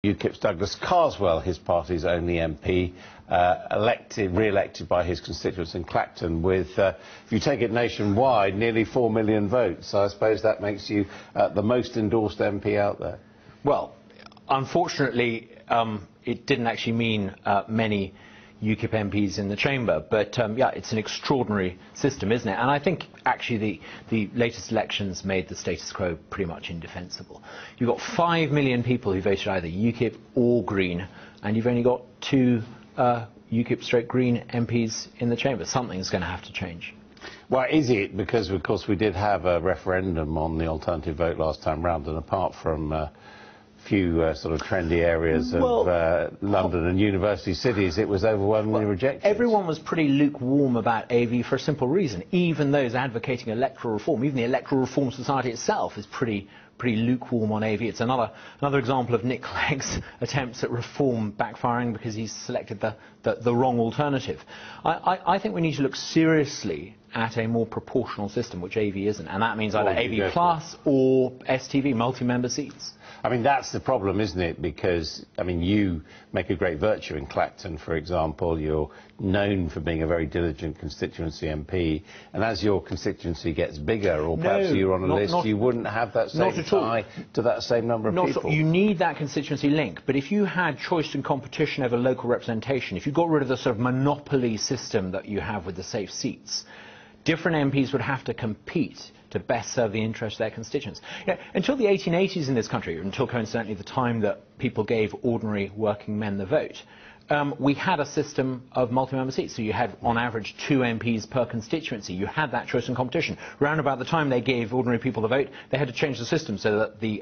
UKIP's Douglas Carswell, his party's only MP, re-elected by his constituents in Clacton with, if you take it nationwide, nearly 4 million votes. So I suppose that makes you the most endorsed MP out there. Well, unfortunately, it didn't actually mean many UKIP MPs in the chamber, but yeah, it's an extraordinary system, isn't it? And I think actually the latest elections made the status quo pretty much indefensible. You've got 5 million people who voted either UKIP or Green, and you've only got 2 UKIP/Green MPs in the chamber. Something's going to have to change. Well, is it? Because, of course, we did have a referendum on the alternative vote last time round, and apart from few sort of trendy areas of London and university cities, it was overwhelmingly rejected. Everyone was pretty lukewarm about AV for a simple reason. Even those advocating electoral reform, even the Electoral Reform Society itself is pretty lukewarm on AV. It's another example of Nick Clegg's attempts at reform backfiring because he's selected the wrong alternative. I think we need to look seriously at a more proportional system, which AV isn't, and that means either AV plus or STV, multi-member seats. I mean, that's the problem, isn't it? Because, I mean, you make a great virtue in Clacton, for example. You're known for being a very diligent constituency MP, and as your constituency gets bigger, or perhaps you're on a list, you wouldn't have that same tie to that same number of people. You need that constituency link, but if you had choice and competition over local representation, if you got rid of the sort of monopoly system that you have with the safe seats, different MPs would have to compete to best serve the interests of their constituents. You know, until the 1880s in this country, until coincidentally the time that people gave ordinary working men the vote, we had a system of multi-member seats. So you had, on average, 2 MPs per constituency. You had that choice and competition. Round about the time they gave ordinary people the vote, they had to change the system so that the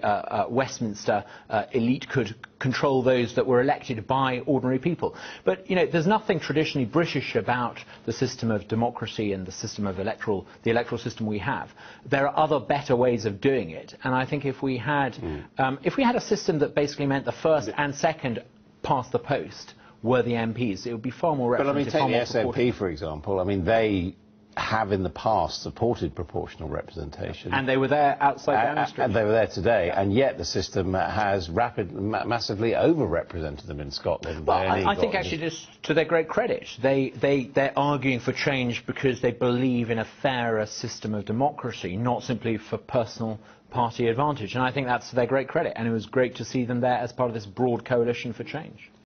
Westminster elite could control those that were elected by ordinary people. But, you know, there's nothing traditionally British about the system of democracy and the system of the electoral system we have. There are other better ways of doing it, and I think if we had a system that basically meant the first and second past the post were the MPs, it would be far more representative. But I mean, take the SNP, for example. I mean, they have in the past supported proportional representation. And they were there outside Downing Street. And they were there today, and yet the system has massively over-represented them in Scotland. Well, I think actually, just to their great credit, they're arguing for change because they believe in a fairer system of democracy, not simply for personal party advantage. And I think that's to their great credit, and it was great to see them there as part of this broad coalition for change.